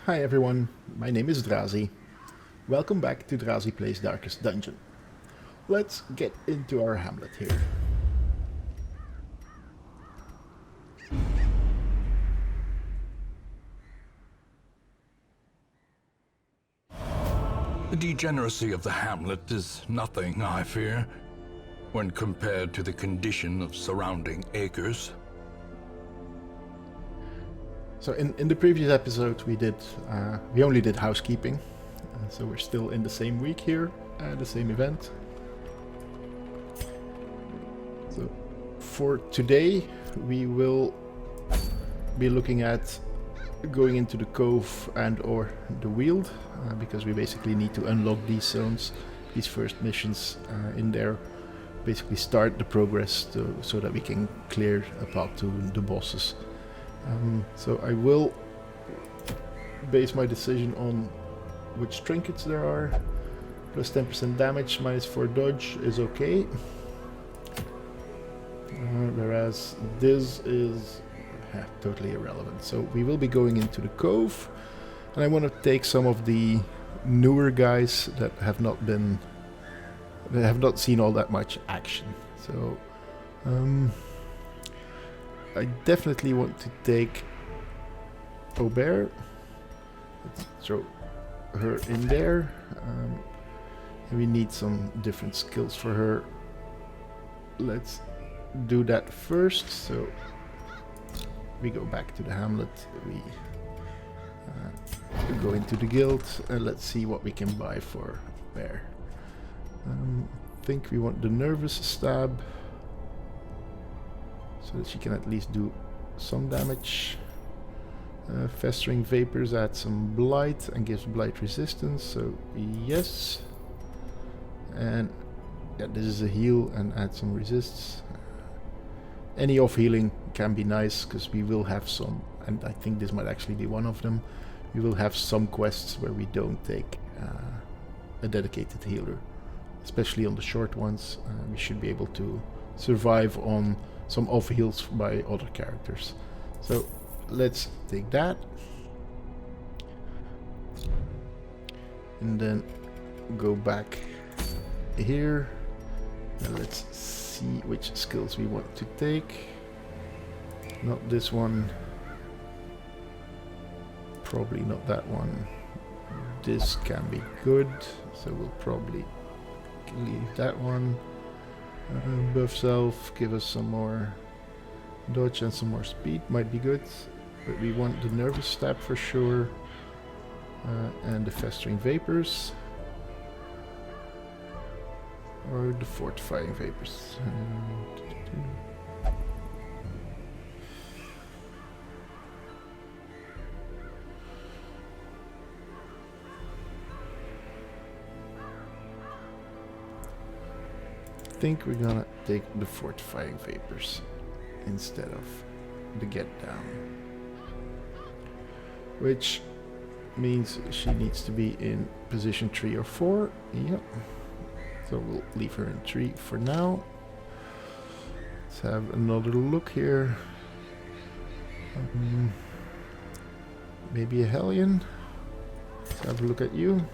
Hi everyone, my name is Draazi. Welcome back to Draazi Plays Darkest Dungeon. Let's get into our hamlet here. The degeneracy of the hamlet is nothing, I fear, when compared to the condition of surrounding acres. So in the previous episode we only did housekeeping. So we're still in the same week here, the same event. So for today we will be looking at going into the Cove and or the Weald, because we basically need to unlock these zones, these first missions in there, basically start the progress so that we can clear a path to the bosses. So I will base my decision on which trinkets there are. Plus 10% damage, minus 4 dodge is okay. Whereas this is totally irrelevant. So we will be going into the Cove, and I want to take some of the newer guys that have not seen all that much action. So I definitely want to take Aubert. Let's throw her in there. We need some different skills for her. Let's do that first. So we go back to the hamlet, we go into the guild, and let's see what we can buy for Bear. I think we want the nervous stab, so that she can at least do some damage. Festering vapors add some blight and gives blight resistance, so yes. And yeah, this is a heal and add some resists. Any off healing can be nice, because we will have some, and I think this might actually be one of them. We will have some quests where we don't take a dedicated healer, especially on the short ones. We should be able to survive on some off heals by other characters. So let's take that, and then go back here, and let's see which skills we want to take. Not this one, probably not that one. This can be good, so we'll probably leave that one. Buff self, give us some more dodge and some more speed, might be good, but we want the nervous stab for sure, and the festering vapors, or the fortifying vapors. I think we're gonna take the fortifying vapors instead of the get down, which means she needs to be in position 3 or 4. Yep. So we'll leave her in 3 for now. Let's have another look here. Maybe a Hellion. Let's have a look at you.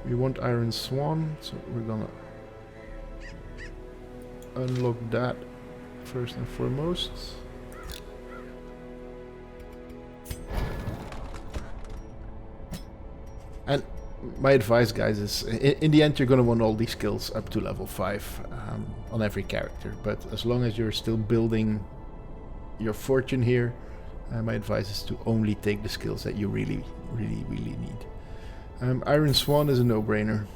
We want Iron Swan, so we're gonna unlock that first and foremost. And my advice, guys, is in the end you're gonna want all these skills up to level 5 on every character, but as long as you're still building your fortune here, my advice is to only take the skills that you really need. Iron Swan is a no-brainer.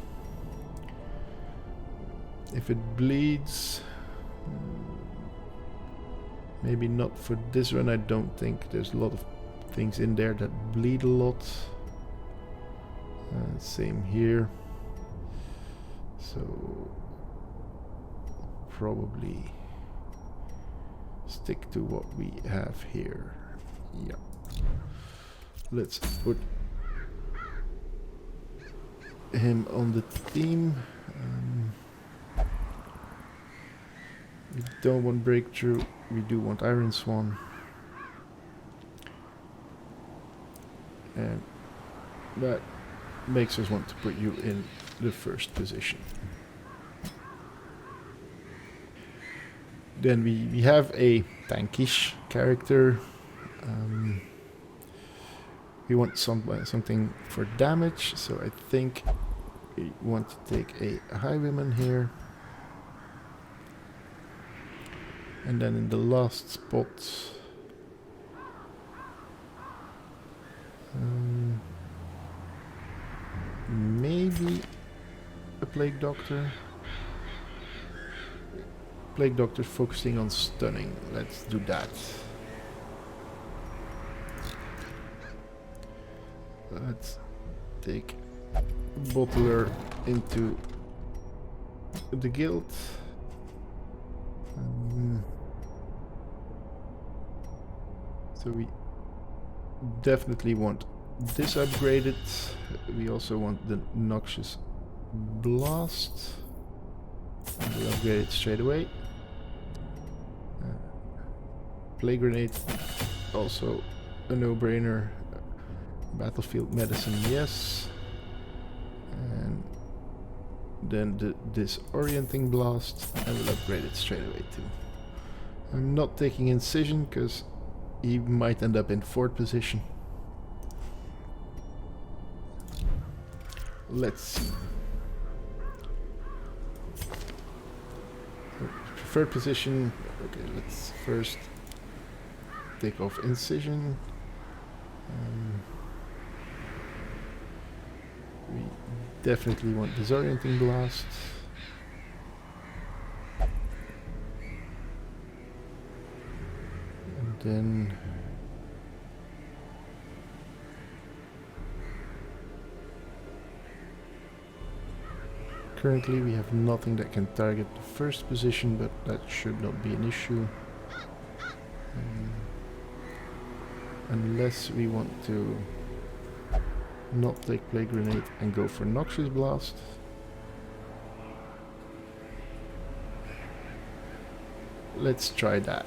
If it bleeds, maybe not for this run. I don't think there's a lot of things in there that bleed a lot. Same here. So probably stick to what we have here. Yeah. Let's put him on the team. We don't want breakthrough, we do want Iron Swan. And that makes us want to put you in the first position. Then we have a tankish character. We want something for damage, so I think we want to take a highwayman here. And then in the last spot, maybe a plague doctor. Plague doctor focusing on stunning. Let's do that. Let's take Bottler into the guild. So we definitely want this upgraded. We also want the Noxious Blast. We'll upgrade it straight away. Plague Grenade, also a no-brainer. Battlefield Medicine, yes. And then the Disorienting Blast, and we'll upgrade it straight away too. I'm not taking Incision because he might end up in 4th position. Let's see. So, preferred position. Okay, let's first take off Incision. We definitely want Disorienting Blast. And then currently we have nothing that can target the first position, but that should not be an issue. Unless we want to not take Plague Grenade and go for Noxious Blast. Let's try that.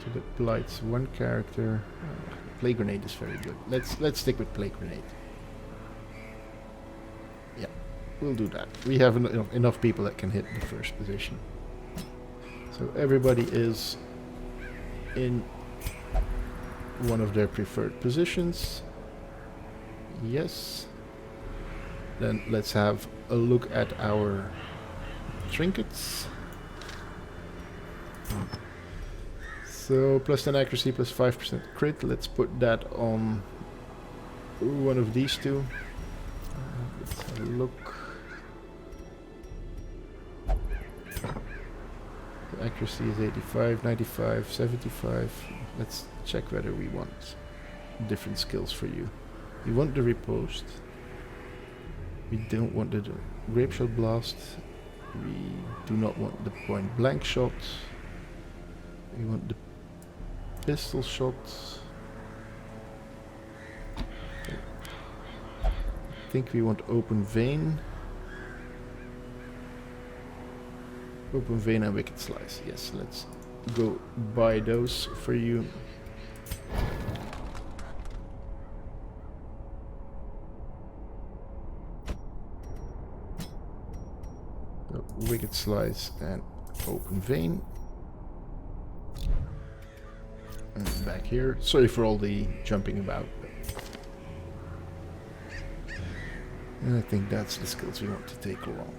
So that blights one character. Plague Grenade is very good. Let's stick with Plague Grenade. Yeah, we'll do that. We have enough people that can hit the first position. So everybody is in one of their preferred positions. Yes. Then let's have a look at our trinkets. So +10 accuracy, +5% crit. Let's put that on one of these two. Let's have a look. The accuracy is 85, 95, 75. Let's check whether we want different skills for you. We want the riposte. We don't want the grape shot blast. We do not want the point blank shot. We want the pistol shot. I think we want open vein. Open vein and wicked slice. Yes, let's go buy those for you. So, wicked slice and open vein. And back here. Sorry for all the jumping about. And I think that's the skills we want to take along.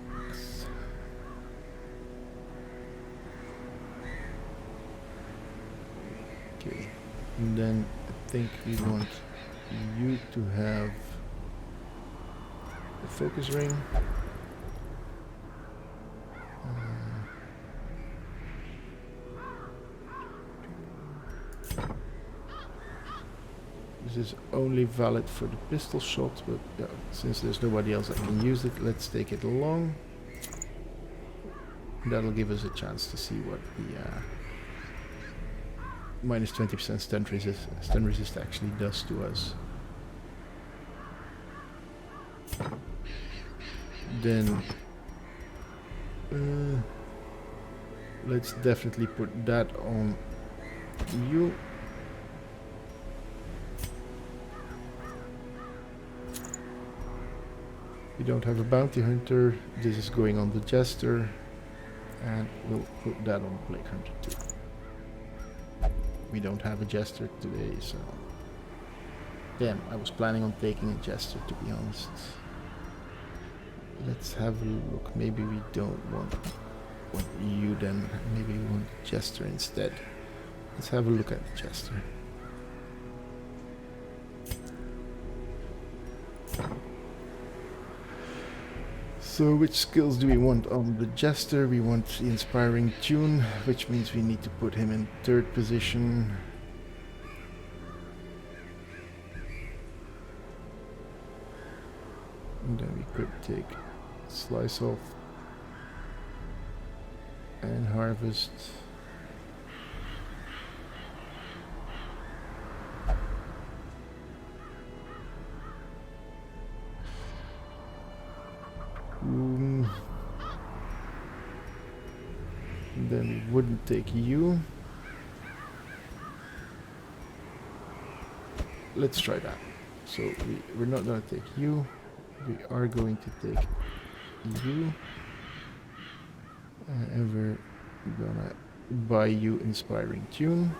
Okay, and then I think we want you to have the focus ring. This is only valid for the pistol shot, but since there's nobody else that can use it, let's take it along. That'll give us a chance to see what the minus 20% stun resist actually does to us. Then let's definitely put that on you. We don't have a bounty hunter. This is going on the jester. And we'll put that on the plague hunter too. We don't have a jester today, so... Damn, I was planning on taking a jester, to be honest. Let's have a look. Maybe we don't want you then. Maybe we want a jester instead. Let's have a look at the jester. So which skills do we want on the jester? We want the inspiring tune, which means we need to put him in 3rd position. And then we could take slice off and harvest. Then we wouldn't take you. Let's try that. So we're not gonna take you. We are going to take you. And we're gonna buy you inspiring tune.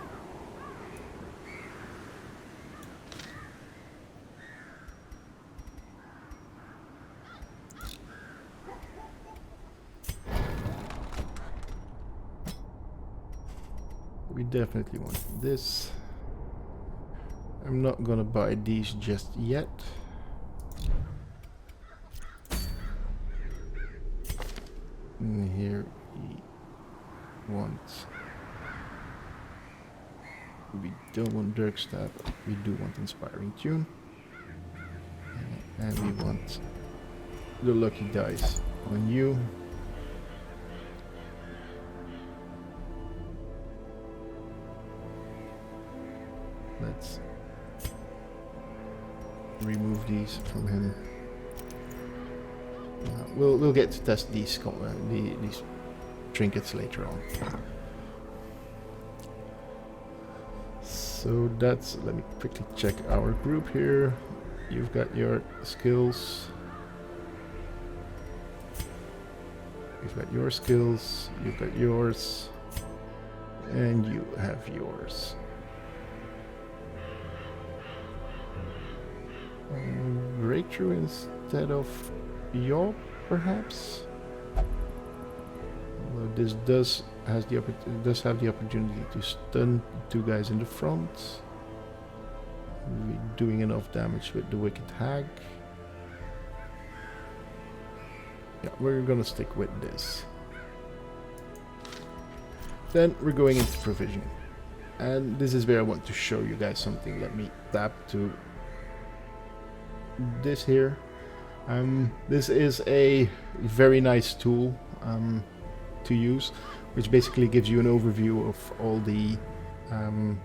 We definitely want this. I'm not gonna buy these just yet. And here we want... We don't want Dirkstab, we do want inspiring tune. And we want the lucky dice on you. Let's remove these from him. We'll get to test these trinkets later on. So that's, let me quickly check our group here. You've got your skills. You've got your skills. You've got yours. And you have yours. Breakthrough instead of yaw, perhaps. Although this does have the opportunity to stun 2 guys in the front. We're doing enough damage with the Wicked Hag. Yeah, we're gonna stick with this. Then we're going into provisioning, and this is where I want to show you guys something. Let me tap to this here. This is a very nice tool to use, which basically gives you an overview of all the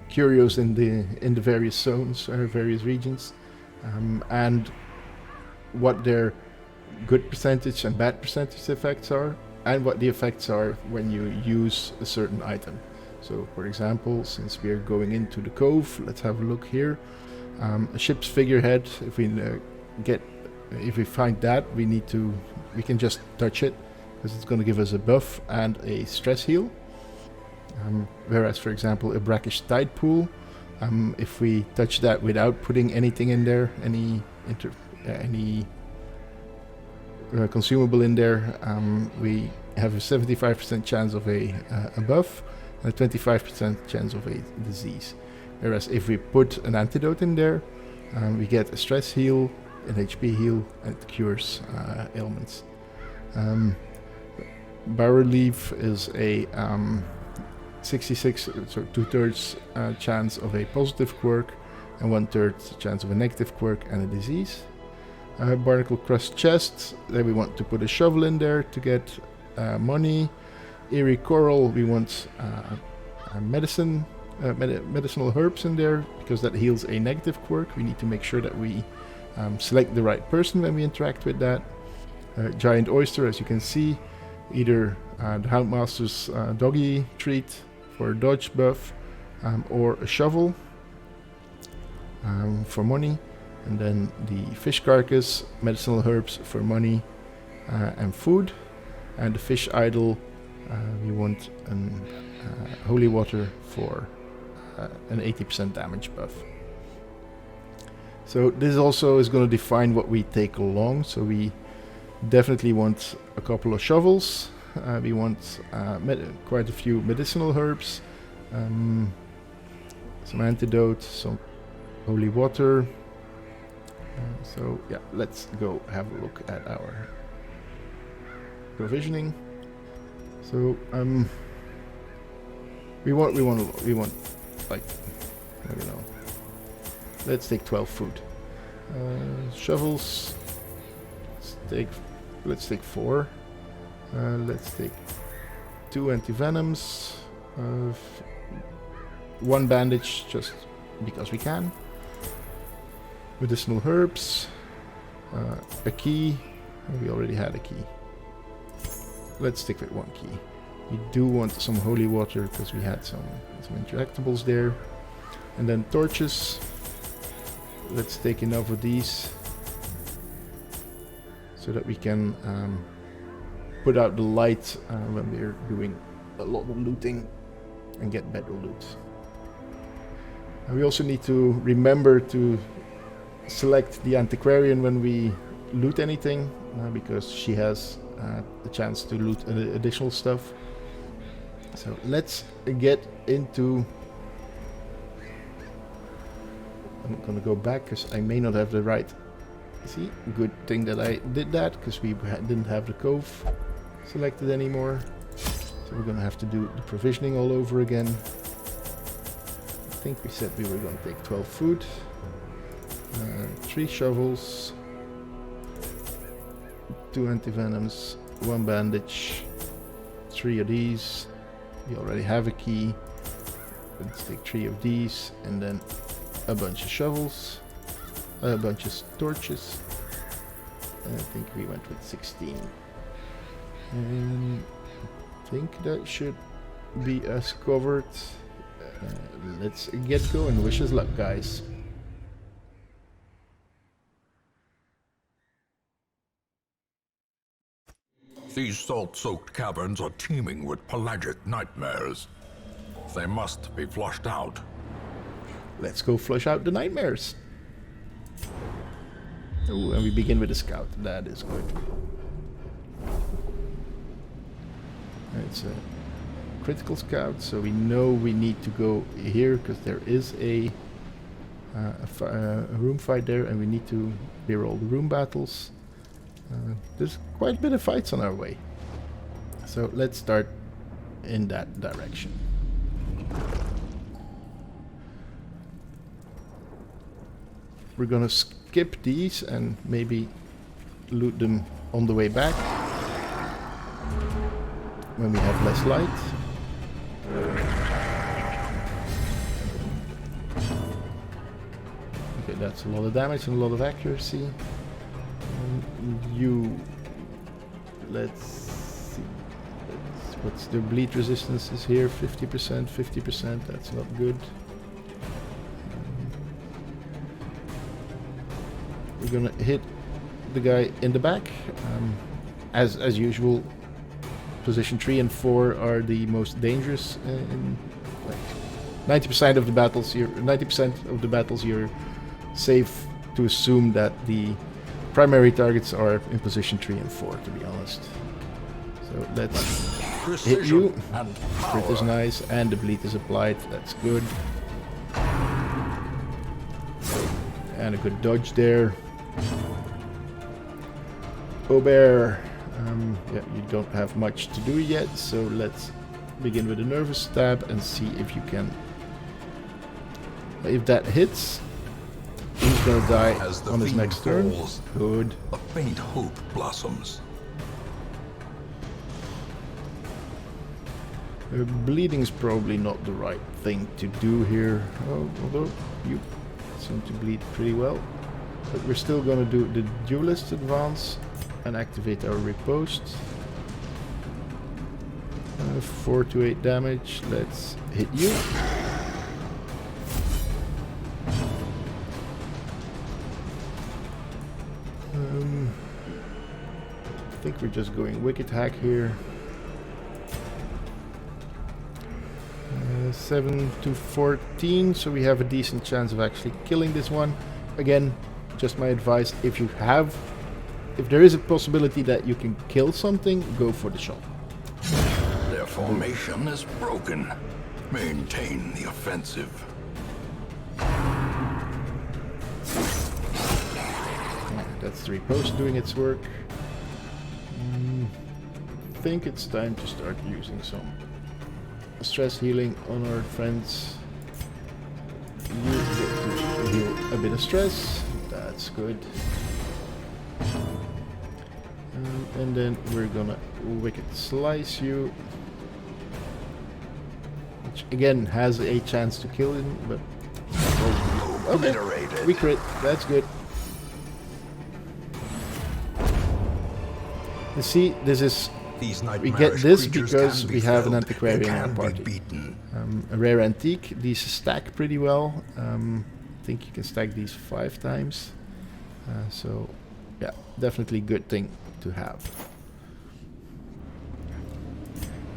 curios in the various zones or various regions, and what their good percentage and bad percentage effects are, and what the effects are when you use a certain item. So, for example, since we are going into the Cove, let's have a look here. A ship's figurehead. If we find that, we can just touch it, because it's going to give us a buff and a stress heal. Whereas, for example, a brackish tide pool, if we touch that without putting anything in there, any consumable in there, we have a 75% chance of a buff and a 25% chance of a disease. Whereas if we put an antidote in there, we get a stress heal, an HP heal, and it cures ailments. Barrel Leaf is a 66, so 2/3 chance of a positive quirk, and 1/3 chance of a negative quirk and a disease. Barnacle Crust Chest, then we want to put a shovel in there to get money. Eerie Coral, we want medicinal herbs in there, because that heals a negative quirk. We need to make sure that we select the right person when we interact with that. Giant Oyster, as you can see, either the Houndmaster's doggy treat for a dodge buff, or a shovel for money. And then the fish carcass, medicinal herbs for money and food. And the fish idol, we want an holy water for an 80% damage buff. So this also is going to define what we take along. So we definitely want a couple of shovels. We want quite a few medicinal herbs, some antidote, some holy water. So yeah, let's go have a look at our provisioning. So we want like, I don't know. Let's take 12 food. Shovels. Let's take 4. Let's take 2 antivenoms. 1 bandage, just because we can. Medicinal herbs. A key. We already had a key. Let's stick with 1 key. We do want some holy water because we had some interactables there. And then torches. Let's take enough of these so that we can put out the light when we're doing a lot of looting and get better loot. And we also need to remember to select the antiquarian when we loot anything because she has the chance to loot additional stuff. So let's get into... I'm gonna go back because I may not have the right... See, good thing that I did that because we didn't have the Cove selected anymore. So we're gonna have to do the provisioning all over again. I think we said we were gonna take 12 food, 3 shovels, 2 antivenoms, 1 bandage, 3 of these. We already have a key. Let's take 3 of these and then a bunch of shovels, a bunch of torches, and I think we went with 16. And I think that should be us covered. Let's get going. Wish us luck, guys. These salt-soaked caverns are teeming with pelagic nightmares. They must be flushed out. Let's go flush out the nightmares. Oh, and we begin with a scout. That is good. It's a critical scout, so we know we need to go here because there is a room fight there, and we need to reroll the room battles. There's quite a bit of fights on our way, so let's start in that direction. We're gonna skip these and maybe loot them on the way back when we have less light. Okay, that's a lot of damage and a lot of accuracy. Let's see. What's the bleed resistance is here? 50%, 50%. That's not good. We're gonna hit the guy in the back. As usual, position 3 and 4 are the most dangerous. In like 90% of the battles, you're safe to assume that the primary targets are in position 3 and 4. To be honest, so let's hit you. Crit is nice, and the bleed is applied. That's good, and a good dodge there. Obear, yeah, you don't have much to do yet, so let's begin with a nervous stab and see if you can. If that hits, he's gonna die on his next turn. Good. A faint hope blossoms. Bleeding is probably not the right thing to do here, although you seem to bleed pretty well. But we're still gonna do the duelist advance and activate our riposte. 4 to 8 damage. Let's hit you. think we're just going Wicked Hack here. 7 to 14, so we have a decent chance of actually killing this one. Again, just my advice, if there is a possibility that you can kill something, go for the shot. Their formation is broken. Maintain the offensive. Yeah, that's the riposte doing its work. I think it's time to start using some stress healing on our friends. You get to heal a bit of stress. That's good. And then we're gonna Wicked Slice you. Which again has a chance to kill him, but... Okay, we crit. That's good. You see, this is... We get this because we have an antiquarian in our party. A rare antique. These stack pretty well. I think you can stack these 5 times. So, yeah, definitely good thing to have.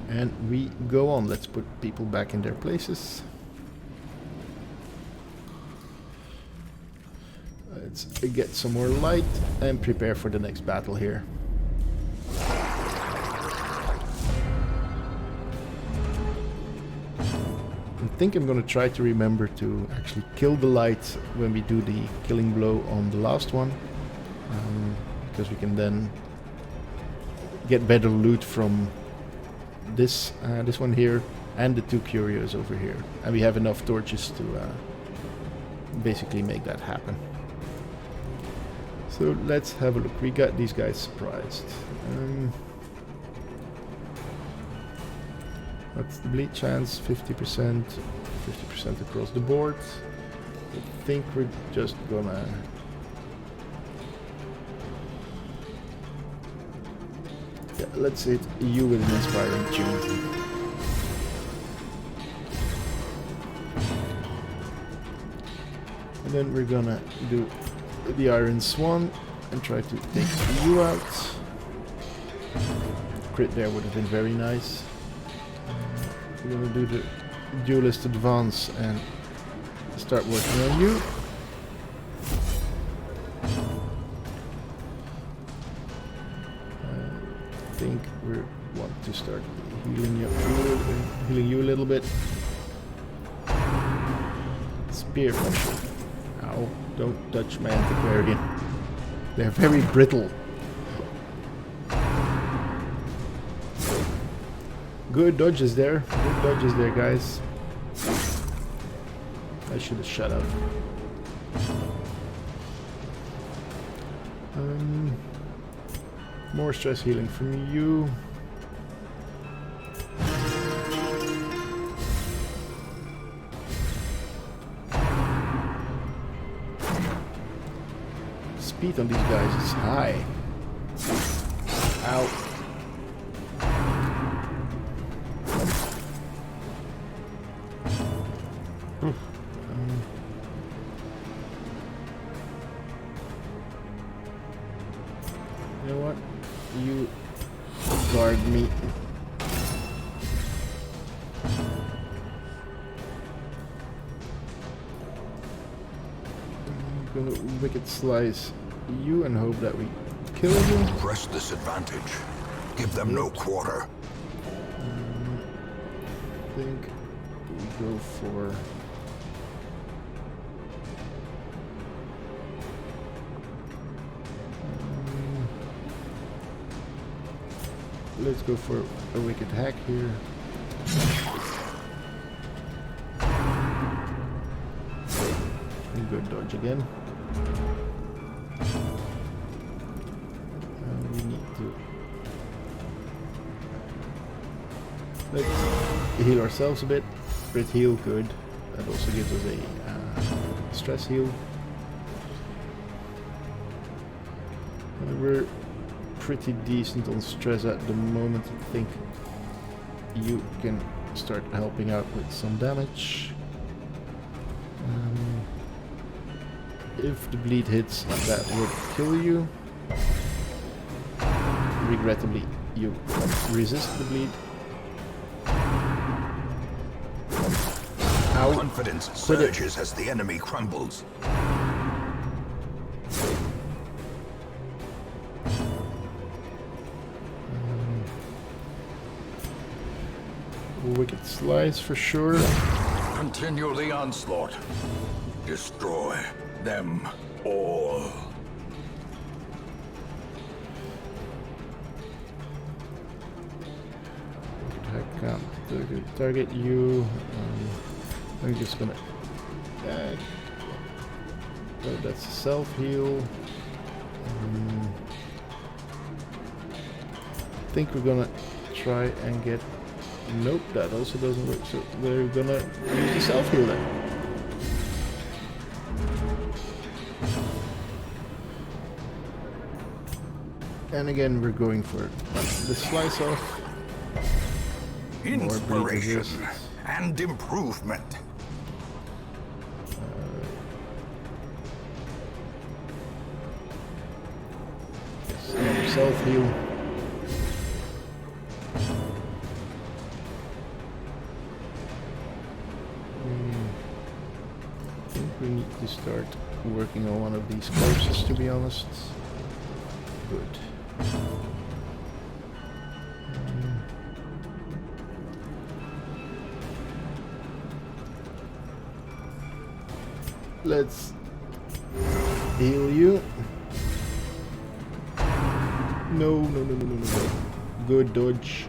And we go on. Let's put people back in their places. Let's get some more light and prepare for the next battle here. I think I'm gonna try to remember to actually kill the light when we do the killing blow on the last one, because we can then get better loot from this one here and the 2 curios over here, and we have enough torches to basically make that happen. So let's have a look. We got these guys surprised. What's the bleed chance? 50%. 50% across the board. I think we're just gonna... Yeah, let's hit you with an inspiring tune. And then we're gonna do the Iron Swan and try to take you out. Crit there would have been very nice. We're gonna do the Duelist Advance and start working on you. I think we want to start healing you a little bit. Spear pressure. Ow, don't touch my antiquarian. They're very brittle. Good dodges there. Good dodges there, guys. I should have shut up. More stress healing from you. Speed on these guys is high. Ow. You know what? You guard me. I'm gonna Wicked Slice you and hope that we kill you. Press this advantage. Give them no quarter. I think we go for... let's go for a Wicked Hack here. And good dodge again. We need to... let's heal ourselves a bit. Crit heal, good. That also gives us a stress heal. We're pretty decent on stress at the moment. I think you can start helping out with some damage. If the bleed hits, that would kill you. regrettably, you resist the bleed. Ow. Confidence surges as the enemy crumbles. Wicked slice for sure. Continue the onslaught. Destroy them all. I can't target you. I'm just gonna. Oh, that's a self-heal. I think we're gonna try and get. Nope, that also doesn't work. So we're gonna use the self-heal then. And again, we're going for the slice off. Inspiration and improvement. Yes, another self-heal. I think we need to start working on one of these corpses, to be honest. Good. Let's heal you. No. Good dodge.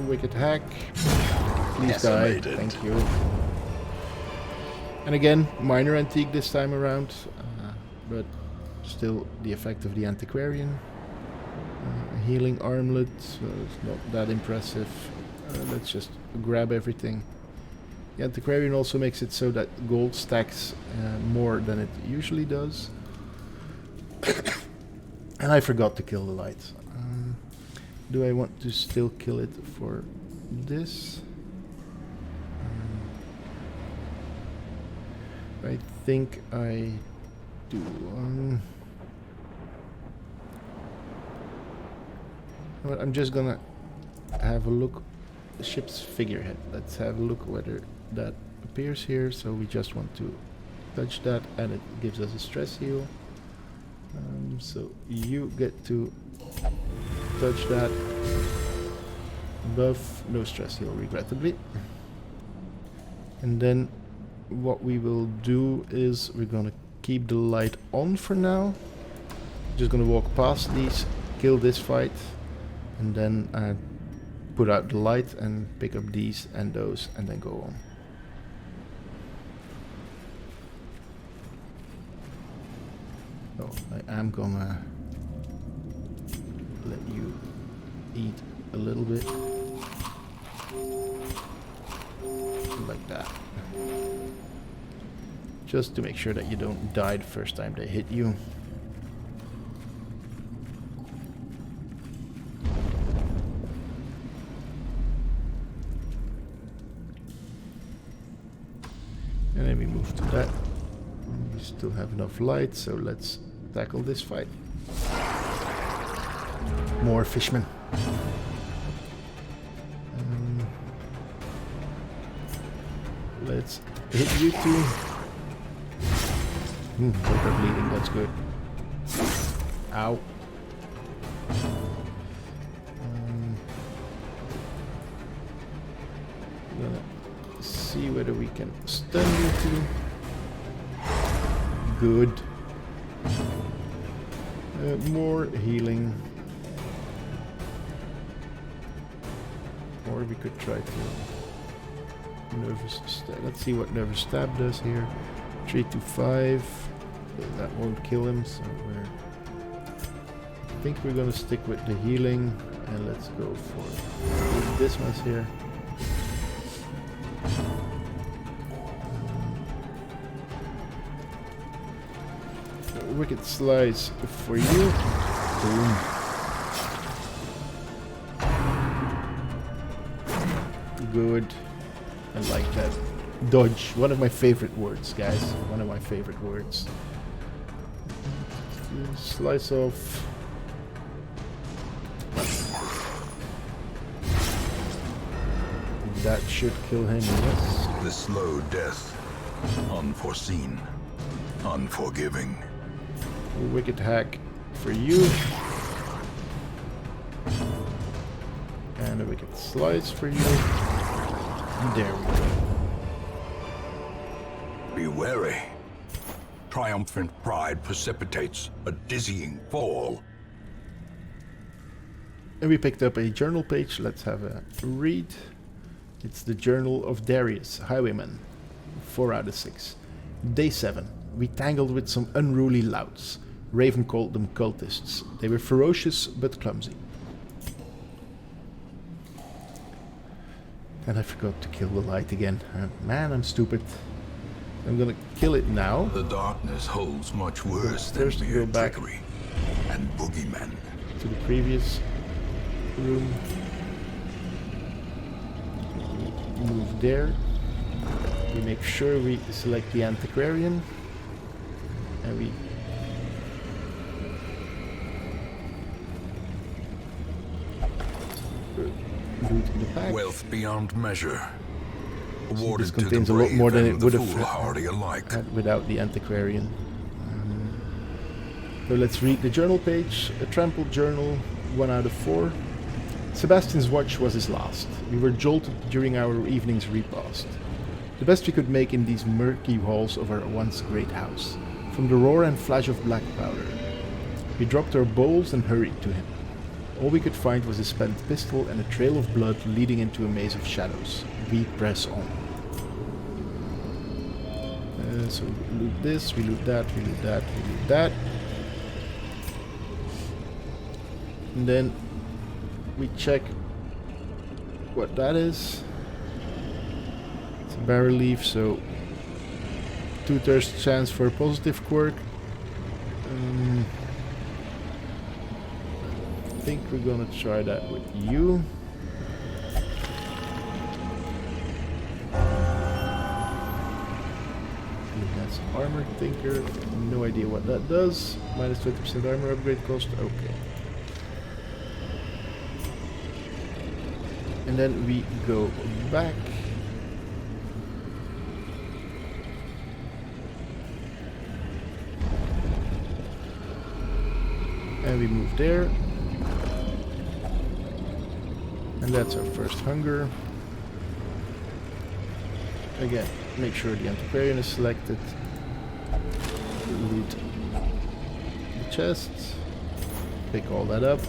Wicked hack. Please die. Thank you. And again, minor antique this time around, but still the effect of the antiquarian. Healing armlet, so it's not that impressive. Let's just grab everything. The antiquarian also makes it so that gold stacks more than it usually does. And I forgot to kill the light. Do I want to still kill it for this? I think I do. But I'm just gonna have a look. The ship's figurehead. Let's have a look whether that appears here. So we just want to touch that, and it gives us a stress heal. So you get to touch that. Buff, no stress heal, regrettably. And then what we will do is we're gonna keep the light on for now. Just gonna walk past these, kill this fight, and then put out the light and pick up these and those and then go on. Oh, I am gonna let you eat a little bit. Like that. Just to make sure that you don't die the first time they hit you. And then we move to that. We still have enough light, so let's tackle this fight. More fishmen. Let's hit you two. Both are bleeding, that's good. Ow. Gonna see whether we can stun you two. Good. More healing. Or we could try to nervous stab. Let's see what nervous stab does here. 3 to 5. That won't kill him, so I think we're gonna stick with the healing and let's go for this one's here. Wicked slice for you. Boom. Good. I like that. Dodge. One of my favorite words, guys. One of my favorite words. Slice off. That should kill him, yes. The slow death. Unforeseen. Unforgiving. A wicked hack for you. And a wicked slice for you. And there we go. Be wary. Triumphant pride precipitates a dizzying fall. And we picked up a journal page. Let's have a read. It's the Journal of Darius, Highwayman. 4 out of 6. Day 7. We tangled with some unruly louts. Raven called them cultists. They were ferocious but clumsy. And I forgot to kill the light again. Man, I'm stupid. I'm gonna kill it now. The darkness holds much worse than First, mere go back trickery and boogeymen. to the previous room. Move there. We make sure we select the antiquarian. And we loot in the back. Wealth beyond measure. Awarded This to the contains a lot brave more than and it the would have foolhardy alike. had without the antiquarian. So let's read the journal page. A trampled journal, 1 out of 4. Sebastian's watch was his last. We were jolted during our evening's repast. The best we could make in these murky halls of our once great house, from the roar and flash of black powder. We dropped our bowls and hurried to him. All we could find was a spent pistol and a trail of blood leading into a maze of shadows. We press on. So we loot this, we loot that, we loot that, we loot that. And then we check what that is. It's a barrel leaf, so 2/3 chance for a positive quirk. I think we're gonna try that with you. That's armor thinker. No idea what that does. Minus 20% armor upgrade cost. Okay. And then we go back. And we move there. And that's our first hunger. Again, make sure the antiquarian is selected. Loot the chests. Pick all that up.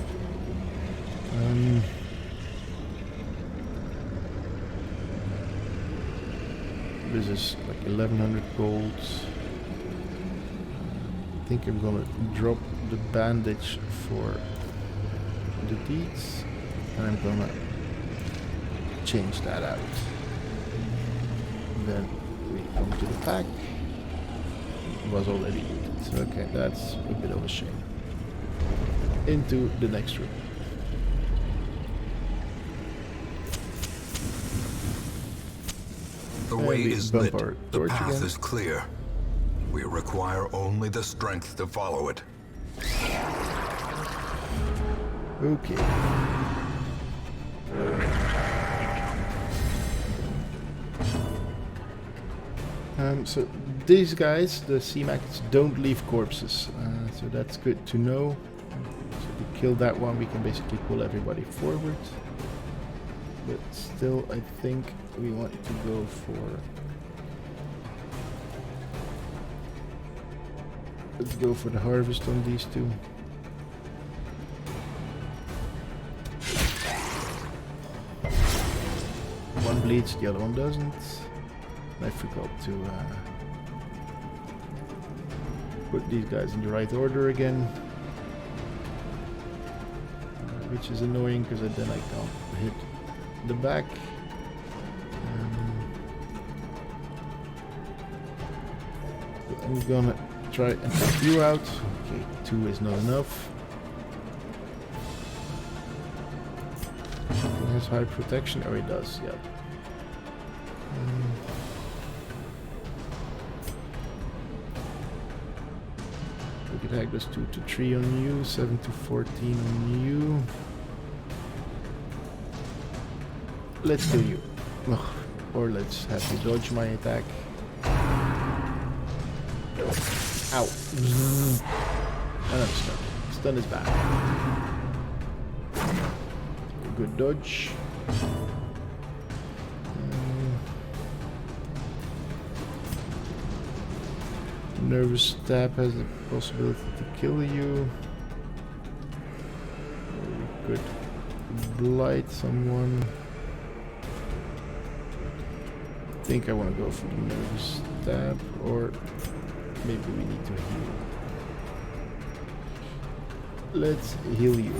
This is like 1100 golds. I think I'm gonna drop the bandage for the deeds, and I'm gonna change that out. Then we come to the pack. It was already looted, so okay, that's a bit of a shame. Into the next room. The way we is bump lit, our the torch path again. is clear. We require only the strength to follow it. Okay. So these guys, the C-Macs, don't leave corpses, so that's good to know. So if we kill that one, we can basically pull everybody forward. But still, I think we want to go for... Let's go for the harvest on these two. One bleeds, the other one doesn't. I forgot to put these guys in the right order again. Which is annoying because then I can't hit the back. I'm gonna try and take you out. Okay, 2 is not enough. He has high protection. Oh, he does, yeah. We could attack does 2 to 3 on you, 7 to 14 on you. Let's kill you. Ugh. Or let's have you dodge my attack. Ow. And I'm stunned. Stun is bad. Good dodge. Nervous stab has the possibility to kill you. We could blight someone. I think I want to go for the nervous stab, or maybe we need to heal. Let's heal you.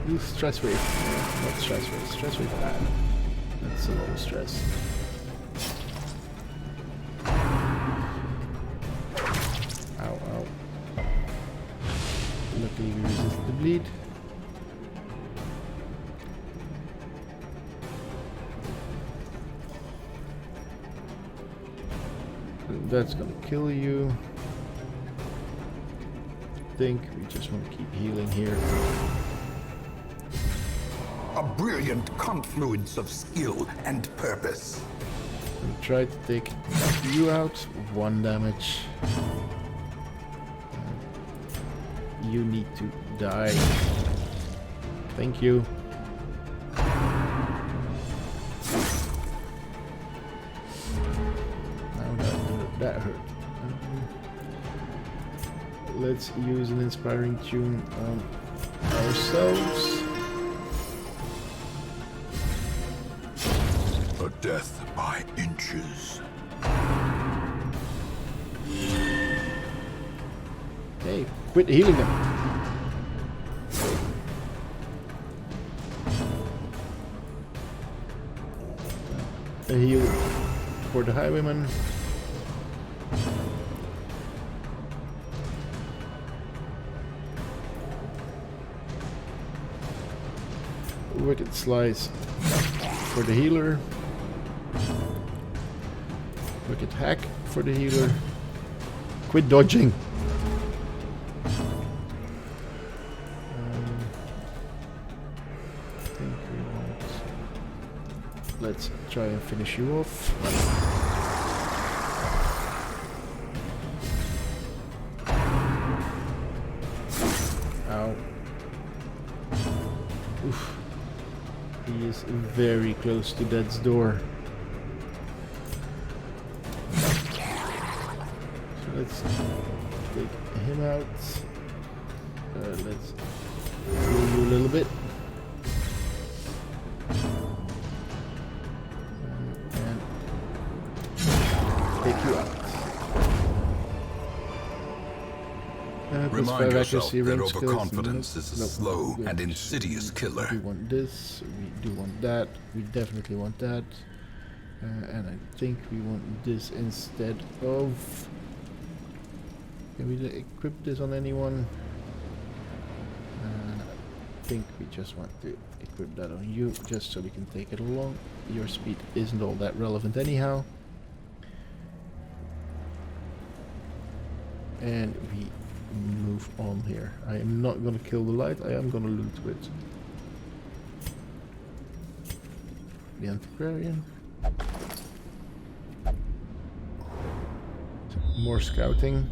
Use stress wave. No, not stress wave. Stress wave bad. That's a lot of stress. Ow, ow. Luckily we resist the bleed. That's gonna kill you. I think we just want to keep healing here. A brilliant confluence of skill and purpose. And try to take you out. 1 damage. You need to die. Thank you. Now that hurt. Let's use an inspiring tune on ourselves. A death by inches. Hey, quit healing them. A heal for the highwayman. Wicked slice for the healer. Wicked hack for the healer. Quit dodging. Let's try and finish you off. Ow. Oof. He is very close to death's door. So let's take him out. Let's heal you a little bit. Remind yourself that overconfidence is a slow and insidious killer. We want this, we do want that, we definitely want that. And I think we want this instead of... Can we equip this on anyone? I think we just want to equip that on you, just so we can take it along. Your speed isn't all that relevant anyhow. And we move on here. I am not going to kill the light, I am going to loot with the antiquarian. More scouting.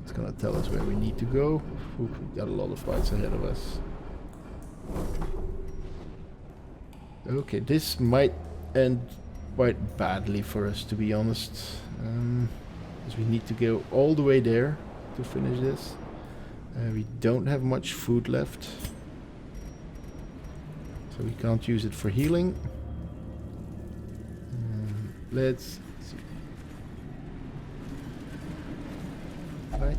It's going to tell us where we need to go. We've got a lot of fights ahead of us. Okay, this might end quite badly for us, to be honest. Because we need to go all the way there to finish this. We don't have much food left, so we can't use it for healing. Let's see. Right.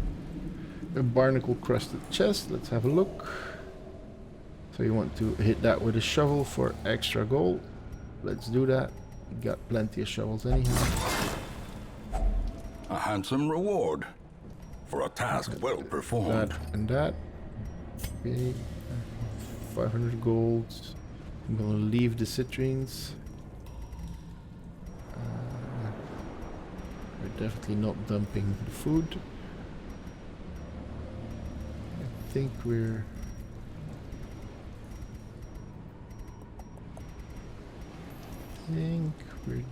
A barnacle crusted chest, let's have a look. So you want to hit that with a shovel for extra gold. Let's do that. We got plenty of shovels anyhow. A handsome reward for a task well performed. That and that. Okay. 500 gold. I'm gonna leave the citrines. We're definitely not dumping the food. I think we're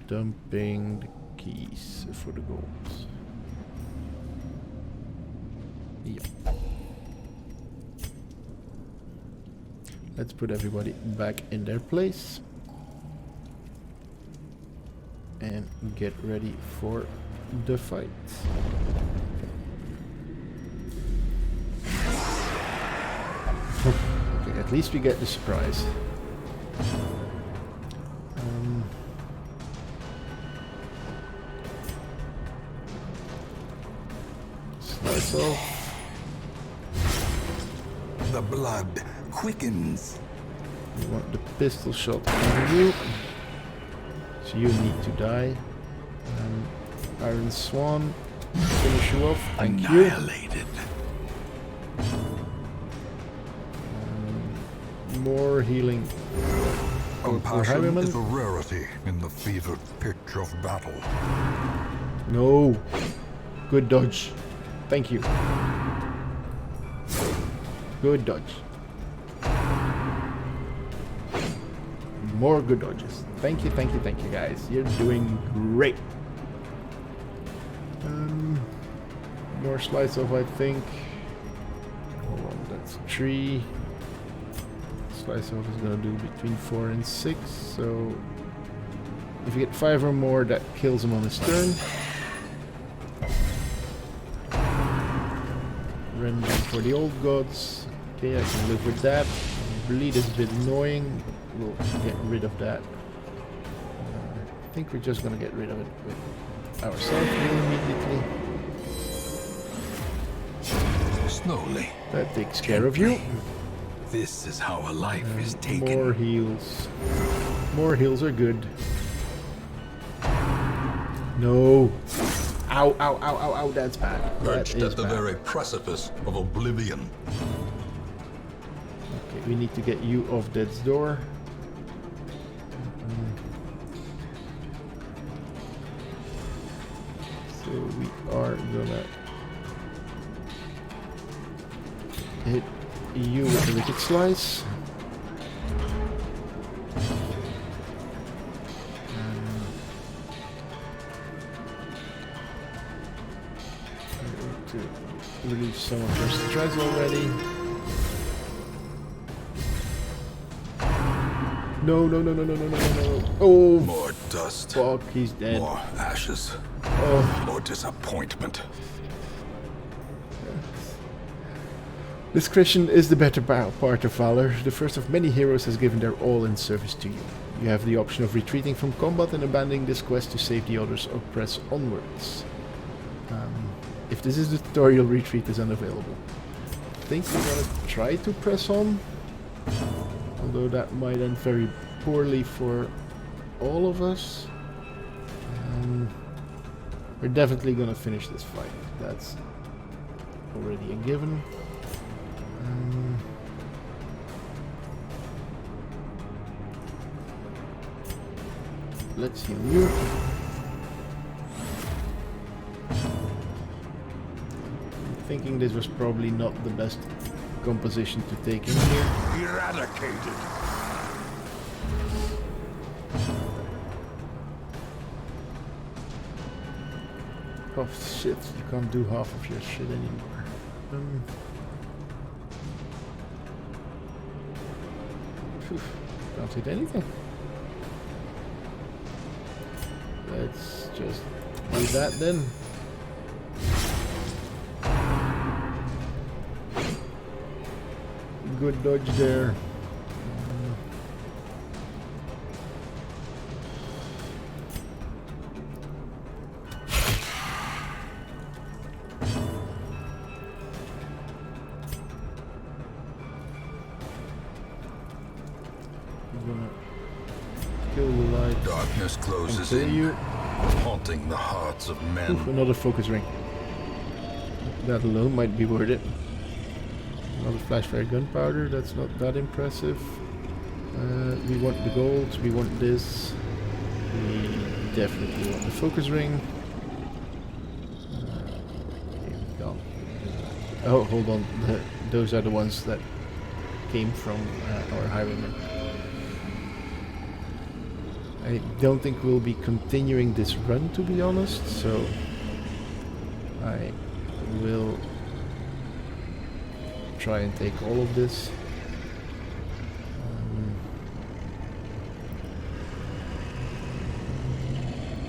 dumping the keys for the gold. Yep. Let's put everybody back in their place and get ready for the fight. Okay, at least we get the surprise. Slice off. The blood quickens. We want the pistol shot on you. So you need to die. Iron Swan, finish you off. Thank you. Annihilated. More healing. Compassion is a rarity in the fevered pitch of battle. No. Good dodge. Thank you. Good dodge. More good dodges. Thank you, thank you, thank you, guys. You're doing great. More slice off, I think. Hold on, that's 3. Slice off is gonna do between 4 and 6. So if you get 5 or more, that kills him on his turn. Render for the old gods. Okay, I can live with that. Bleed is a bit annoying. We'll get rid of that. I think we're just gonna get rid of it with ourselves immediately. Slowly. That takes care of you. This is how a life is taken. More heals. More heals are good. No. Ow, ow, ow, ow, ow, that's bad. Perched That at is the bad. very precipice of oblivion. Okay, we need to get you off death's door. So we are gonna hit you with the wicked slice. To release some of their stress already. No, no, no, no, no, no, no, no, no. Oh, More dust. fuck, he's dead. More ashes. Oh, More disappointment. discretion is the better part of valor. The first of many heroes has given their all in service to you. You have the option of retreating from combat and abandoning this quest to save the others or press onwards. If this is the tutorial, retreat is unavailable. I think we're gonna try to press on, although that might end very poorly for all of us. We're definitely gonna finish this fight. That's already a given. Let's heal you. Thinking this was probably not the best composition to take in here. Eradicated. Oh shit, you can't do half of your shit anymore. Can't hit anything. Let's just do that then. Good dodge there. I'm gonna kill the light. Darkness closes Kill in, you. haunting the hearts of men. Oof, another focus ring. That alone might be worth it. Another flashfire gunpowder, that's not that impressive. We want the gold, we want this. We definitely want the focus ring. Here we go. Oh, hold on. Those are the ones that came from our highwayman. I don't think we'll be continuing this run, to be honest, so I will try and take all of this.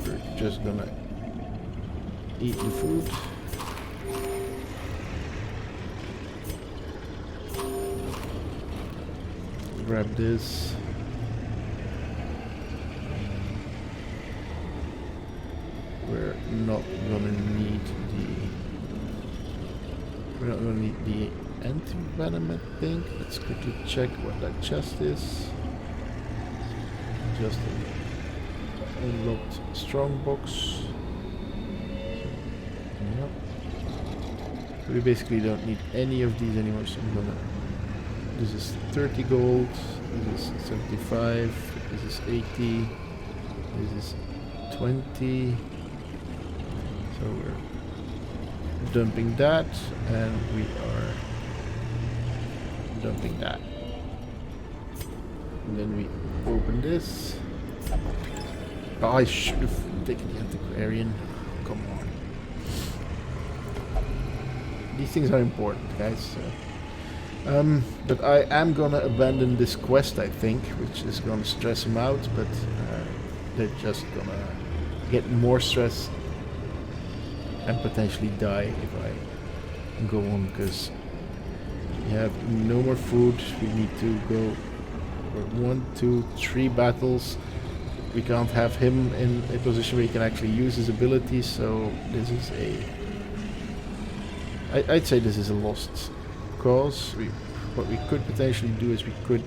We're just gonna eat the food. Grab this. We're not gonna need the anti-venom, I think. Let's quickly check what that chest is. Just an unlocked strong box. Yep. So we basically don't need any of these anymore, so I'm gonna... This is 30 gold, this is 75, this is 80, this is 20. So we're dumping that, and we are dumping that. And then we open this. Oh, I should have taken the antiquarian. Come on. These things are important, guys. So. But I am gonna abandon this quest, I think, which is gonna stress them out, but they're just gonna get more stress and potentially die if I go on, because we have no more food. We need to go for 1, 2, 3 battles. We can't have him in a position where he can actually use his abilities, so this is I'd say this is a lost cause. What we could potentially do is we could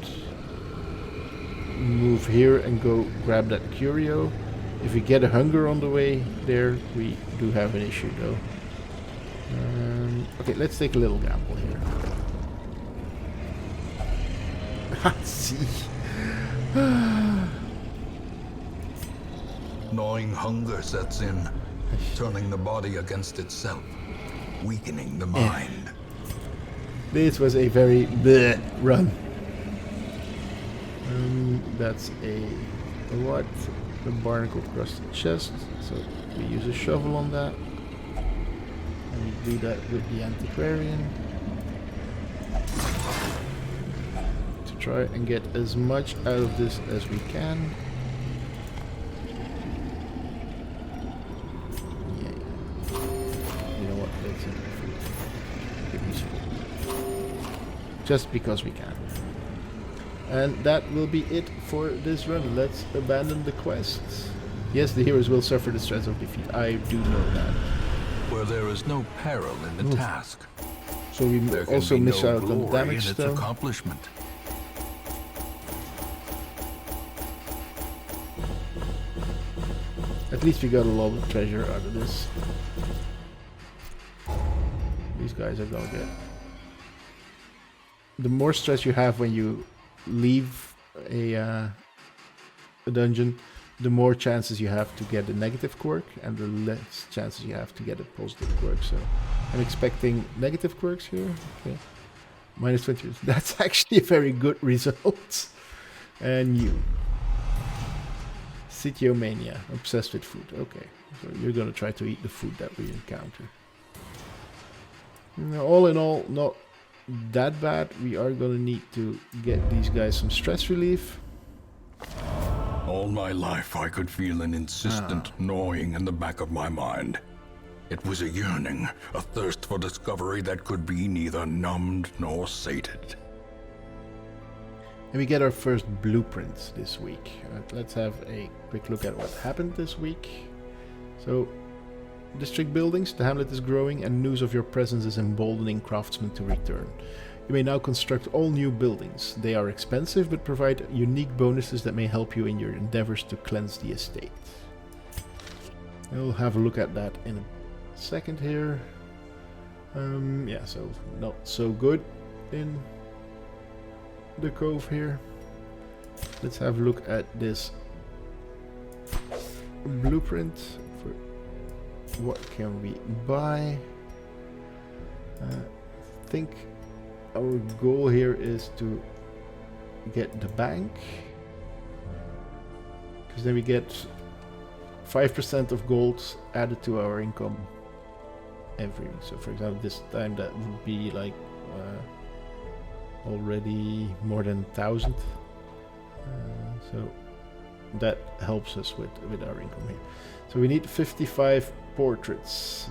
move here and go grab that curio. If we get a hunger on the way there, we do have an issue though. Okay, let's take a little gamble here. See. Gnawing hunger sets in, turning the body against itself, weakening the mind. This was a very bleh run. That's a what? A barnacle crusted chest. So we use a shovel on that. And we do that with the antiquarian. To try and get as much out of this as we can. Yeah. You know what? Let's eat food. Give me some. Just because we can. And that will be it for this run. Let's abandon the quests. Yes, the heroes will suffer the stress of defeat. I do know that. Where there is no peril in the task. So we also miss out on damage in its accomplishment. At least we got a lot of treasure out of this. These guys are gonna get... The more stress you have when you leave a dungeon, the more chances you have to get a negative quirk, and the less chances you have to get a positive quirk. So I'm expecting negative quirks here. Okay, minus 20. That's actually a very good result. And you, Sitiomania, obsessed with food. Okay, so you're gonna try to eat the food that we encounter. Now, all in all, not that bad. We are gonna need to get these guys some stress relief. All my life I could feel an insistent gnawing in the back of my mind. It was a yearning, a thirst for discovery that could be neither numbed nor sated. And we get our first blueprints this week. Let's have a quick look at what happened this week. So, district buildings, the hamlet is growing and news of your presence is emboldening craftsmen to return. You may now construct all new buildings. They are expensive but provide unique bonuses that may help you in your endeavors to cleanse the estate. We'll have a look at that in a second here. Yeah, so not so good in the Cove here. let's have a look at this blueprint for what can we buy. I think our goal here is to get the bank, because then we get 5% of gold added to our income every week. So for example, this time that would be like already more than 1,000. So that helps us with our income here. So we need 55 portraits.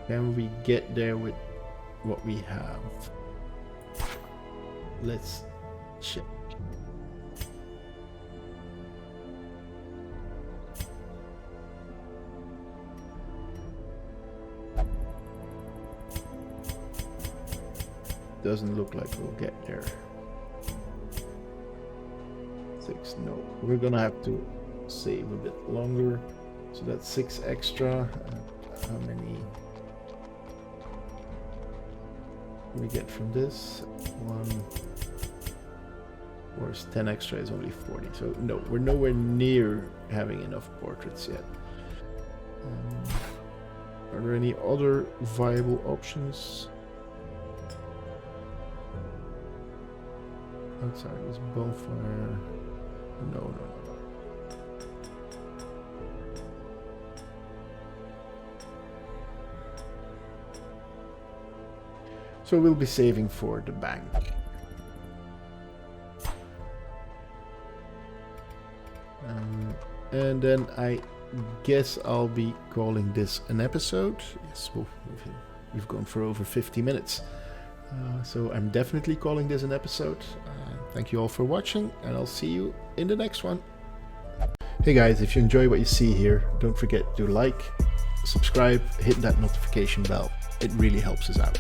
Can we get there with what we have? Let's check. Doesn't look like we'll get there. 6, no. We're gonna have to save a bit longer. So that's 6 extra. How many we get from this? 1. Whereas 10 extra is only 40. So no, we're nowhere near having enough portraits yet. Are there any other viable options? Outside this bonfire. No. So we'll be saving for the bank. And then I guess I'll be calling this an episode. Yes, we've gone for over 50 minutes. So I'm definitely calling this an episode. Thank you all for watching, and I'll see you in the next one. Hey guys, if you enjoy what you see here, don't forget to like, subscribe, hit that notification bell. It really helps us out.